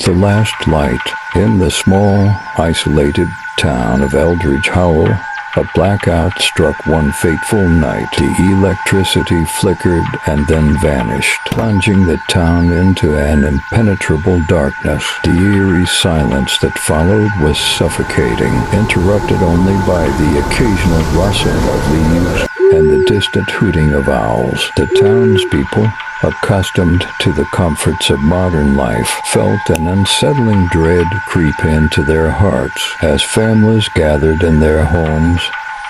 The last light. In the small, isolated town of Eldridge Hollow, a blackout struck one fateful night. The electricity flickered and then vanished, plunging the town into an impenetrable darkness. The eerie silence that followed was suffocating, interrupted only by the occasional rustle of leaves and the distant hooting of owls. The townspeople, accustomed to the comforts of modern life, felt an unsettling dread creep into their hearts as families gathered in their homes,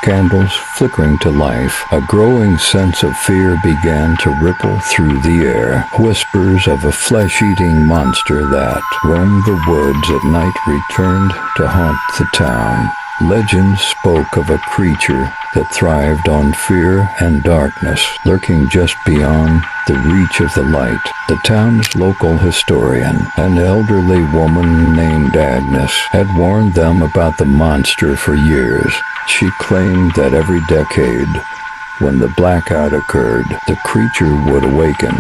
candles flickering to life. A growing sense of fear began to ripple through the air. Whispers of a flesh-eating monster that roamed the woods at night returned to haunt the town. Legends spoke of a creature that thrived on fear and darkness, lurking just beyond the reach of the light. The town's local historian, an elderly woman named Agnes, had warned them about the monster for years. She claimed that every decade, when the blackout occurred, the creature would awaken,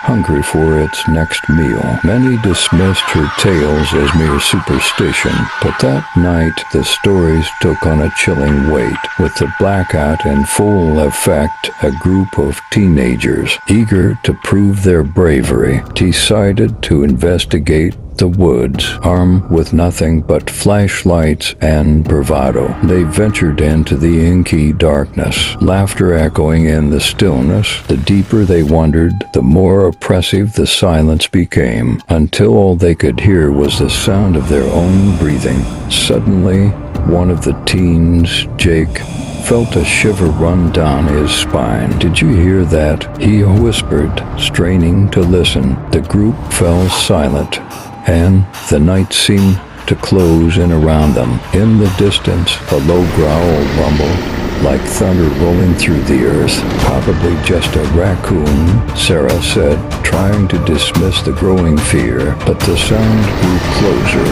hungry for its next meal. Many dismissed her tales as mere superstition, but that night the stories took on a chilling weight. With the blackout in full effect, a group of teenagers, eager to prove their bravery, decided to investigate the woods, armed with nothing but flashlights and bravado. They ventured into the inky darkness, laughter echoing in the stillness. The deeper they wandered, the more oppressive the silence became, until all they could hear was the sound of their own breathing. Suddenly, one of the teens, Jake, felt a shiver run down his spine. "Did you hear that?" he whispered, straining to listen. The group fell silent, and the night seemed to close in around them. In the distance, a low growl rumbled, like thunder rolling through the earth. "Probably just a raccoon," Sarah said, trying to dismiss the growing fear. But the sound grew closer,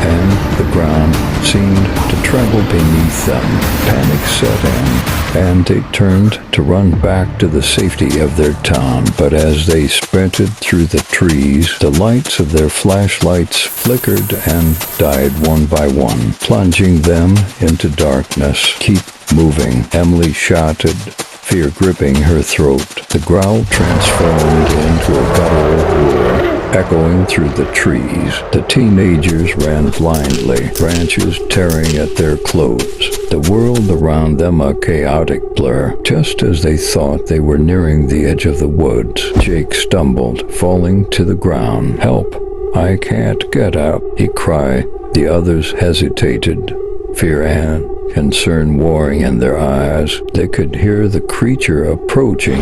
and the ground seemed to tremble beneath them. Panic set in, and they turned to run back to the safety of their town. But as they sprinted through the trees, the lights of their flashlights flickered and died one by one, plunging them into darkness. "Keep moving," Emily shouted, fear gripping her throat. The growl transformed into a guttural roar, echoing through the trees. The teenagers ran blindly, branches tearing at their clothes, the world around them a chaotic blur. Just as they thought they were nearing the edge of the woods, Jake stumbled, falling to the ground. "Help! I can't get up," he cried. The others hesitated, fear and concern warring in their eyes. They could hear the creature approaching,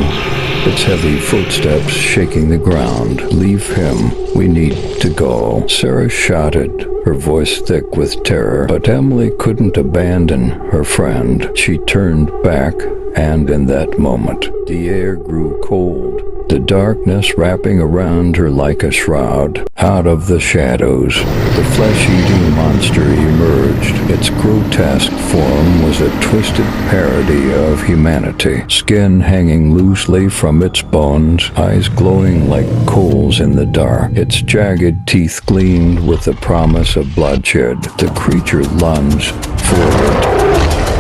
its heavy footsteps shaking the ground. "Leave him. We need to go," Sarah shouted, her voice thick with terror. But Emily couldn't abandon her friend. She turned back, and in that moment, the air grew cold, the darkness wrapping around her like a shroud. Out of the shadows, the flesh-eating monster emerged. Its grotesque form was a twisted parody of humanity, skin hanging loosely from its bones, eyes glowing like coals in the dark. Its jagged teeth gleamed with the promise of bloodshed. The creature lunged forward,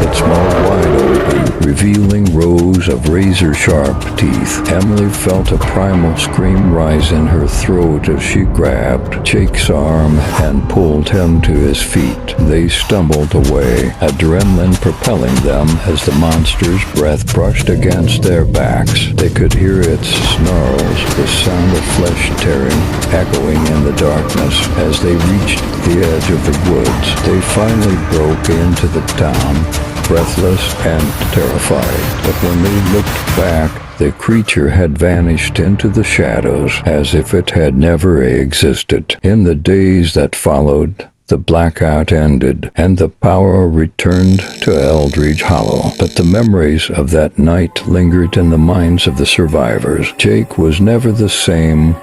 its mouth wide open, revealing rows of razor-sharp teeth. Emily felt a primal scream rise in her throat as she grabbed Jake's arm and pulled him to his feet. They stumbled away, adrenaline propelling them as the monster's breath brushed against their backs. They could hear its snarls, the sound of flesh tearing, echoing in the darkness. As they reached the edge of the woods, they finally broke into the town, breathless and terrified. But when they looked back, the creature had vanished into the shadows as if it had never existed. In the days that followed, the blackout ended, and the power returned to Eldridge Hollow. But the memories of that night lingered in the minds of the survivors. Jake was never the same.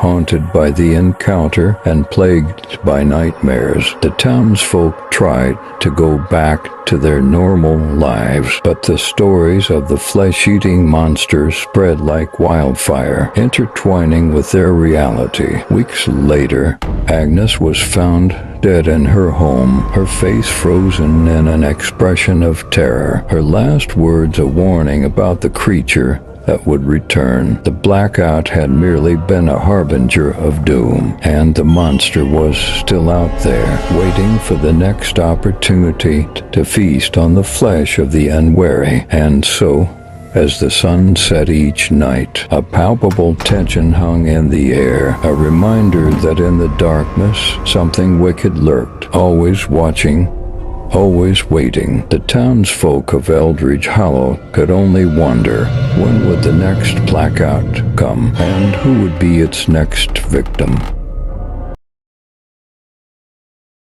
haunted by the encounter and plagued by nightmares. The townsfolk tried to go back to their normal lives, but the stories of the flesh-eating monsters spread like wildfire, intertwining with their reality. Weeks later, Agnes was found dead in her home, her face frozen in an expression of terror, her last words a warning about the creature that would return. The blackout had merely been a harbinger of doom, and the monster was still out there, waiting for the next opportunity to feast on the flesh of the unwary. And so, as the sun set each night, a palpable tension hung in the air, a reminder that in the darkness something wicked lurked, always watching, always waiting. The townsfolk of Eldridge Hollow could only wonder, when would the next blackout come, and who would be its next victim?